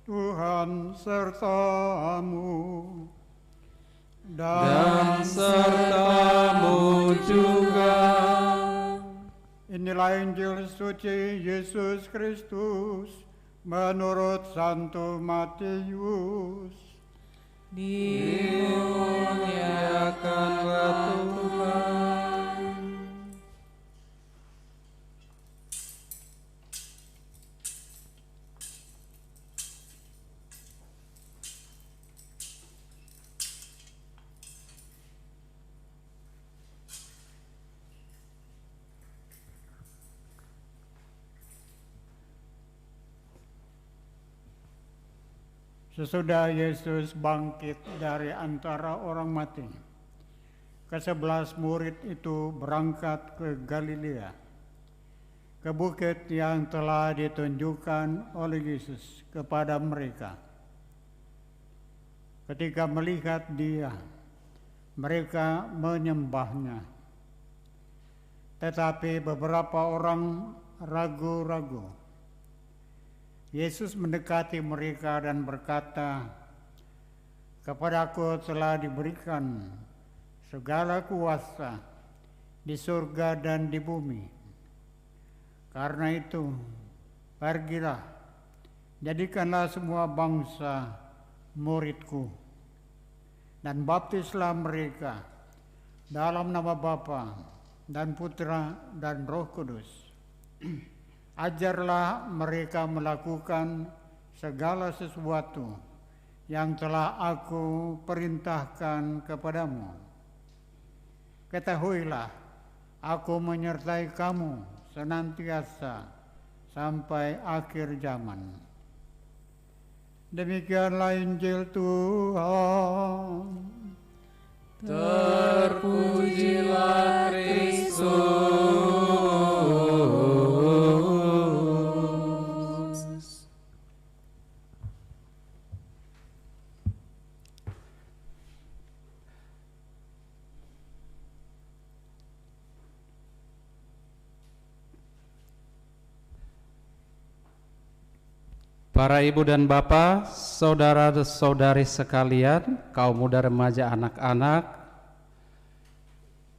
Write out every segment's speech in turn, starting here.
Tuhan sertamu dan sertamu juga. Inilah Injil suci Yesus Kristus menurut Santo Matius. Dimuliakanlah Tuhan. Sesudah Yesus bangkit dari antara orang mati, ke-11 murid itu berangkat ke Galilea, ke bukit yang telah ditunjukkan oleh Yesus kepada mereka. Ketika melihat Dia, mereka menyembahnya. Tetapi beberapa orang ragu-ragu. Yesus mendekati mereka dan berkata, "Kepadaku telah diberikan segala kuasa di surga dan di bumi. Karena itu, pergilah, jadikanlah semua bangsa muridku, dan baptislah mereka dalam nama Bapa dan Putra dan Roh Kudus. Ajarlah mereka melakukan segala sesuatu yang telah aku perintahkan kepadamu. Ketahuilah, aku menyertai kamu senantiasa sampai akhir zaman." Demikianlah Injil Tuhan. Terpujilah Kristus. Para ibu dan bapak, saudara-saudari sekalian, kaum muda, remaja, anak-anak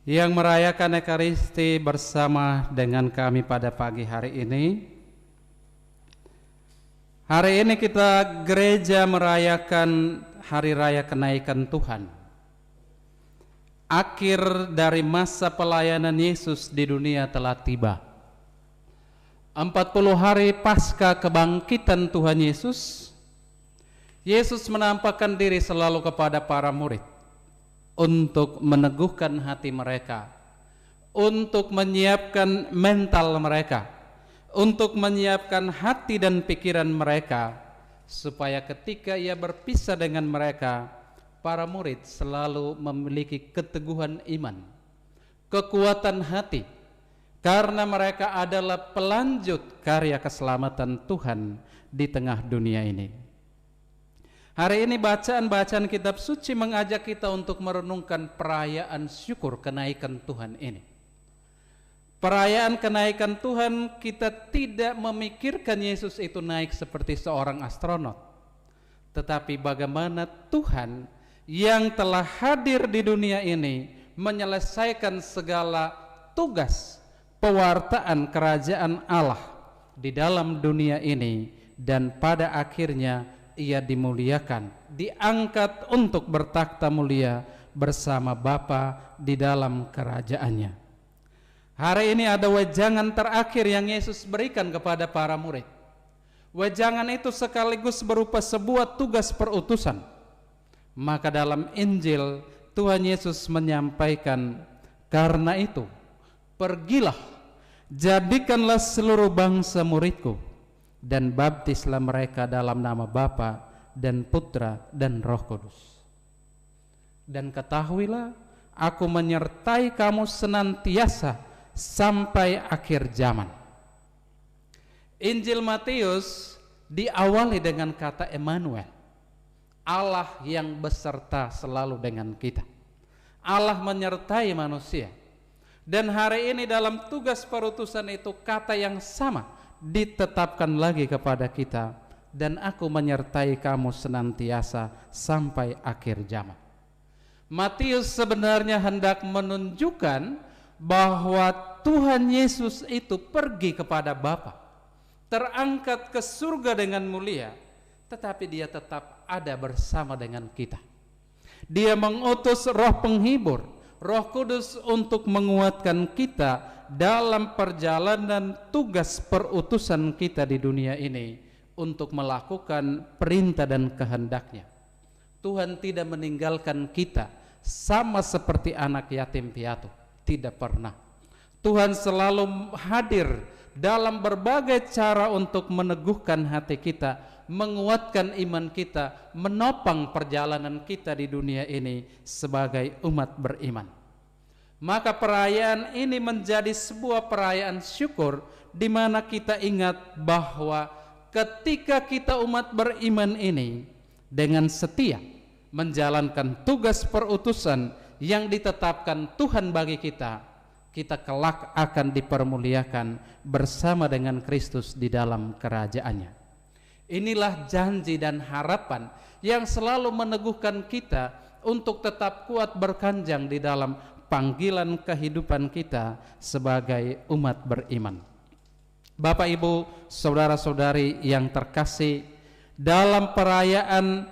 yang merayakan Ekaristi bersama dengan kami pada pagi hari ini. Hari ini kita gereja merayakan Hari Raya Kenaikan Tuhan. Akhir dari masa pelayanan Yesus di dunia telah tiba. 40 hari pasca kebangkitan Tuhan Yesus, Yesus menampakkan diri selalu kepada para murid untuk meneguhkan hati mereka, untuk menyiapkan mental mereka, untuk menyiapkan hati dan pikiran mereka, supaya ketika ia berpisah dengan mereka, para murid selalu memiliki keteguhan iman, kekuatan hati, karena mereka adalah pelanjut karya keselamatan Tuhan di tengah dunia ini. Hari ini bacaan-bacaan kitab suci mengajak kita untuk merenungkan perayaan syukur kenaikan Tuhan ini. Perayaan kenaikan Tuhan, kita tidak memikirkan Yesus itu naik seperti seorang astronot, tetapi bagaimana Tuhan yang telah hadir di dunia ini menyelesaikan segala tugas pewartaan kerajaan Allah di dalam dunia ini, dan pada akhirnya ia dimuliakan, diangkat untuk bertakhta mulia bersama Bapa di dalam kerajaannya. Hari ini ada wejangan terakhir yang Yesus berikan kepada para murid. Wejangan itu sekaligus berupa sebuah tugas perutusan. Maka dalam Injil Tuhan Yesus menyampaikan, "Karena itu, pergilah, jadikanlah seluruh bangsa muridku, dan baptislah mereka dalam nama Bapa dan Putra dan Roh Kudus. Dan ketahuilah, aku menyertai kamu senantiasa sampai akhir zaman." Injil Matius diawali dengan kata Emmanuel, Allah yang beserta selalu dengan kita. Allah menyertai manusia. Dan hari ini dalam tugas perutusan itu kata yang sama ditetapkan lagi kepada kita. dan aku menyertai kamu senantiasa sampai akhir zaman. Matius sebenarnya hendak menunjukkan bahwa Tuhan Yesus itu pergi kepada Bapa, terangkat ke surga dengan mulia, tetapi dia tetap ada bersama dengan kita. Dia mengutus Roh Penghibur, Roh Kudus, untuk menguatkan kita dalam perjalanan tugas perutusan kita di dunia ini untuk melakukan perintah dan kehendak-Nya. Tuhan tidak meninggalkan kita sama seperti anak yatim piatu, tidak pernah. Tuhan selalu hadir dalam berbagai cara untuk meneguhkan hati kita, menguatkan iman kita, menopang perjalanan kita di dunia ini sebagai umat beriman. Maka perayaan ini menjadi sebuah perayaan syukur, di mana kita ingat bahwa ketika kita umat beriman ini dengan setia menjalankan tugas perutusan yang ditetapkan Tuhan bagi kita, kita kelak akan dipermuliakan bersama dengan Kristus di dalam kerajaannya. Inilah janji dan harapan yang selalu meneguhkan kita untuk tetap kuat berkanjang di dalam panggilan kehidupan kita sebagai umat beriman. Bapak, Ibu, saudara-saudari yang terkasih, dalam perayaan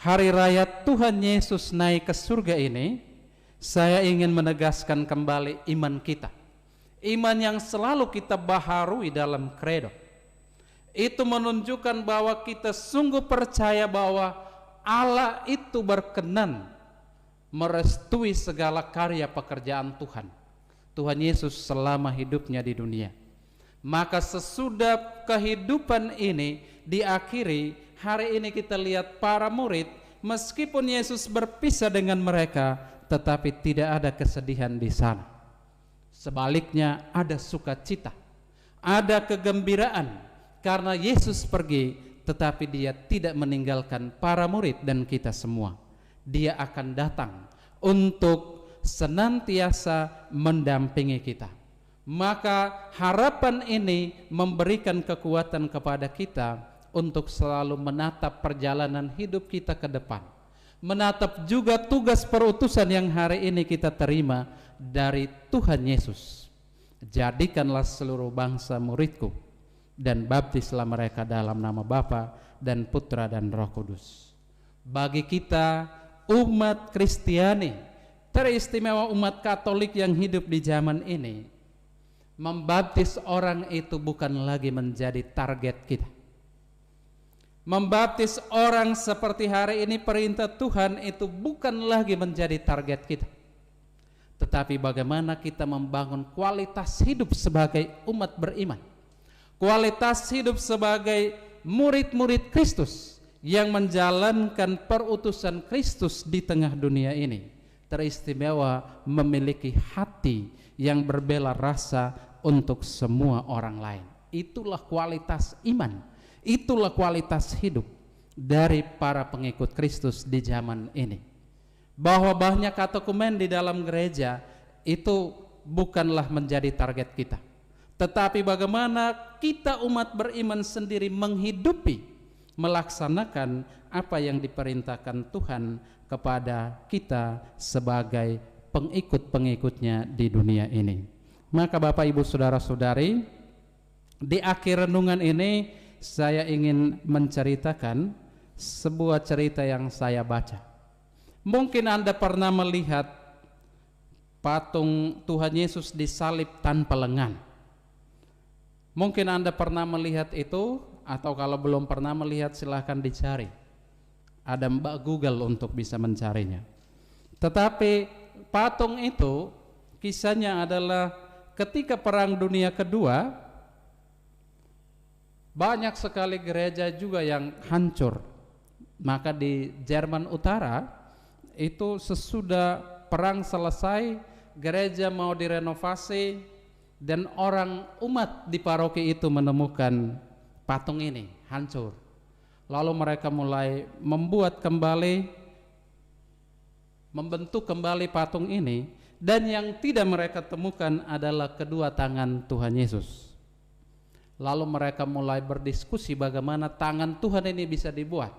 Hari Raya Tuhan Yesus naik ke surga ini, saya ingin menegaskan kembali iman kita. Iman yang selalu kita baharui dalam kredo. Itu menunjukkan bahwa kita sungguh percaya bahwa Allah itu berkenan merestui segala karya pekerjaan Tuhan. Tuhan Yesus selama hidupnya di dunia. Maka sesudah kehidupan ini diakhiri, hari ini kita lihat para murid, meskipun Yesus berpisah dengan mereka, tetapi tidak ada kesedihan di sana. Sebaliknya ada sukacita, ada kegembiraan karena Yesus pergi, tetapi dia tidak meninggalkan para murid dan kita semua. Dia akan datang untuk senantiasa mendampingi kita. Maka harapan ini memberikan kekuatan kepada kita untuk selalu menatap perjalanan hidup kita ke depan, menatap juga tugas perutusan yang hari ini kita terima dari Tuhan Yesus. Jadikanlah seluruh bangsa muridku dan baptislah mereka dalam nama Bapa dan Putra dan Roh Kudus. Bagi kita umat Kristiani, teristimewa umat Katolik yang hidup di zaman ini, membaptis orang itu bukan lagi menjadi target kita. Membaptis orang seperti hari ini perintah Tuhan itu bukan lagi menjadi target kita. Tetapi bagaimana kita membangun kualitas hidup sebagai umat beriman, kualitas hidup sebagai murid-murid Kristus yang menjalankan perutusan Kristus di tengah dunia ini. Teristimewa memiliki hati yang berbela rasa untuk semua orang lain. Itulah kualitas iman, itulah kualitas hidup dari para pengikut Kristus di zaman ini. Bahwa banyak katekumen di dalam gereja itu bukanlah menjadi target kita, tetapi bagaimana kita umat beriman sendiri menghidupi, melaksanakan apa yang diperintahkan Tuhan kepada kita sebagai pengikut-pengikutnya di dunia ini. Maka Bapak, Ibu, saudara-saudari, di akhir renungan ini saya ingin menceritakan sebuah cerita yang saya baca. Mungkin Anda pernah melihat patung Tuhan Yesus disalib tanpa lengan. Mungkin Anda pernah melihat itu, atau kalau belum pernah melihat silahkan dicari. Ada Mbak Google untuk bisa mencarinya. Tetapi patung itu kisahnya adalah ketika Perang Dunia Kedua, banyak sekali gereja juga yang hancur. Maka di Jerman Utara itu sesudah perang selesai, gereja mau direnovasi, dan orang umat di paroki itu menemukan patung ini hancur. Lalu mereka mulai membuat kembali, membentuk kembali patung ini, dan yang tidak mereka temukan adalah kedua tangan Tuhan Yesus. Lalu mereka mulai berdiskusi bagaimana tangan Tuhan ini bisa dibuat.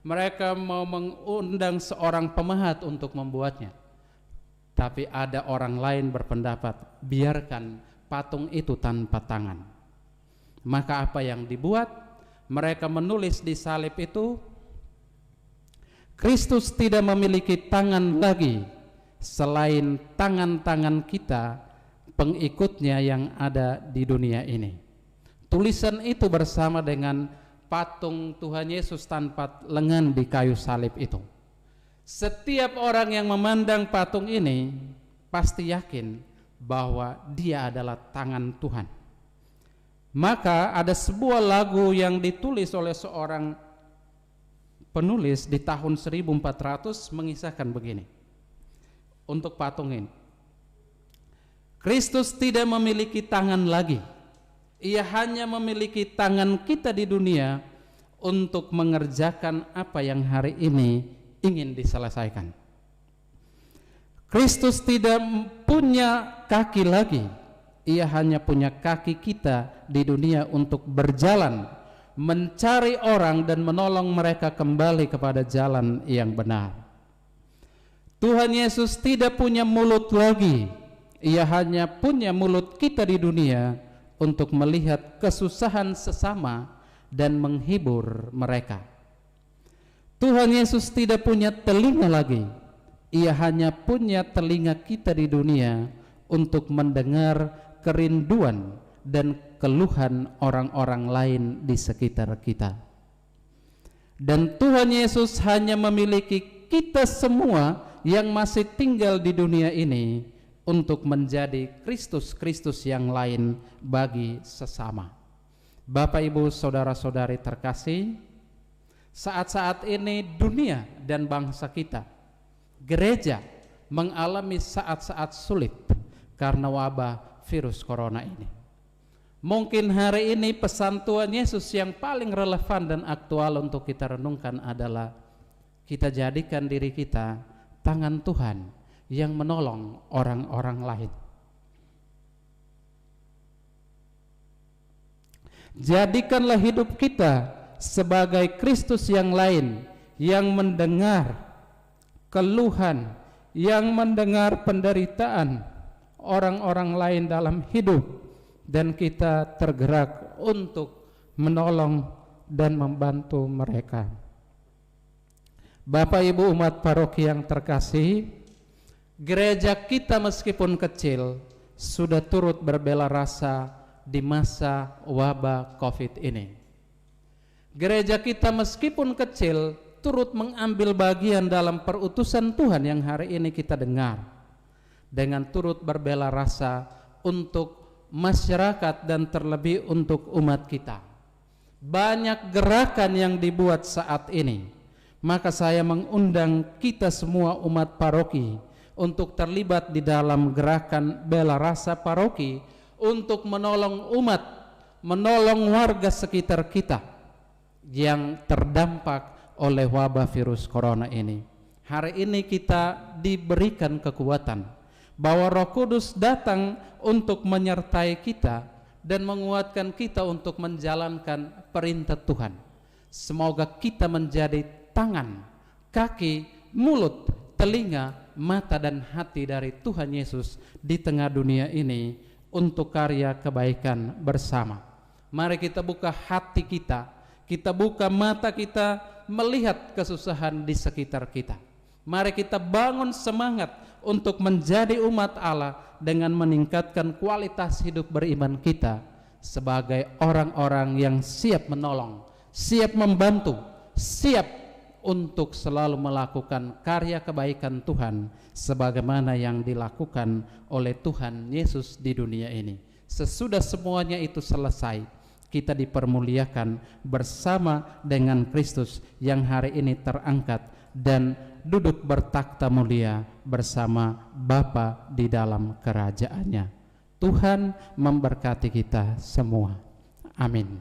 Mereka mau mengundang seorang pemahat untuk membuatnya. Tapi ada orang lain berpendapat, biarkan patung itu tanpa tangan. Maka apa yang dibuat? Mereka menulis di salib itu, Kristus tidak memiliki tangan lagi selain tangan-tangan kita, pengikutnya yang ada di dunia ini. Tulisan itu bersama dengan patung Tuhan Yesus tanpa lengan di kayu salib itu. Setiap orang yang memandang patung ini pasti yakin bahwa dia adalah tangan Tuhan. Maka ada sebuah lagu yang ditulis oleh seorang penulis di tahun 1400 mengisahkan begini untuk patung ini. Kristus tidak memiliki tangan lagi. Ia hanya memiliki tangan kita di dunia untuk mengerjakan apa yang hari ini ingin diselesaikan. Kristus tidak punya kaki lagi. Ia hanya punya kaki kita di dunia untuk berjalan, mencari orang dan menolong mereka kembali kepada jalan yang benar. Tuhan Yesus tidak punya mulut lagi. Ia hanya punya mulut kita di dunia untuk melihat kesusahan sesama dan menghibur mereka. Tuhan Yesus tidak punya telinga lagi. Ia hanya punya telinga kita di dunia untuk mendengar kerinduan dan keluhan orang-orang lain di sekitar kita. Dan Tuhan Yesus hanya memiliki kita semua yang masih tinggal di dunia ini untuk menjadi Kristus-Kristus yang lain bagi sesama. Bapak, Ibu, saudara-saudari terkasih, saat-saat ini dunia dan bangsa kita, gereja, mengalami saat-saat sulit karena wabah virus corona ini. Mungkin hari ini pesan Tuhan Yesus yang paling relevan dan aktual untuk kita renungkan adalah kita jadikan diri kita tangan Tuhan yang menolong orang-orang lain. Jadikanlah hidup kita sebagai Kristus yang lain, yang mendengar keluhan, yang mendengar penderitaan orang-orang lain dalam hidup, dan kita tergerak untuk menolong dan membantu mereka. Bapak Ibu umat paroki yang terkasih, gereja kita meskipun kecil sudah turut berbela rasa di masa wabah COVID ini. Gereja kita meskipun kecil turut mengambil bagian dalam perutusan Tuhan yang hari ini kita dengar, dengan turut berbela rasa untuk masyarakat dan terlebih untuk umat kita. Banyak gerakan yang dibuat saat ini, maka saya mengundang kita semua umat paroki untuk terlibat di dalam gerakan bela rasa paroki untuk menolong umat, menolong warga sekitar kita yang terdampak oleh wabah virus corona ini. Hari ini kita diberikan kekuatan bahwa Roh Kudus datang untuk menyertai kita dan menguatkan kita untuk menjalankan perintah Tuhan. Semoga kita menjadi tangan, kaki, mulut, telinga, mata dan hati dari Tuhan Yesus di tengah dunia ini untuk karya kebaikan bersama. Mari kita buka hati kita buka mata kita melihat kesusahan di sekitar kita. Mari kita bangun semangat untuk menjadi umat Allah dengan meningkatkan kualitas hidup beriman kita sebagai orang-orang yang siap menolong, siap membantu, siap untuk selalu melakukan karya kebaikan Tuhan sebagaimana yang dilakukan oleh Tuhan Yesus di dunia ini. Sesudah semuanya itu selesai, kita dipermuliakan bersama dengan Kristus yang hari ini terangkat dan duduk bertakhta mulia bersama Bapa di dalam kerajaannya. Tuhan memberkati kita semua. Amin.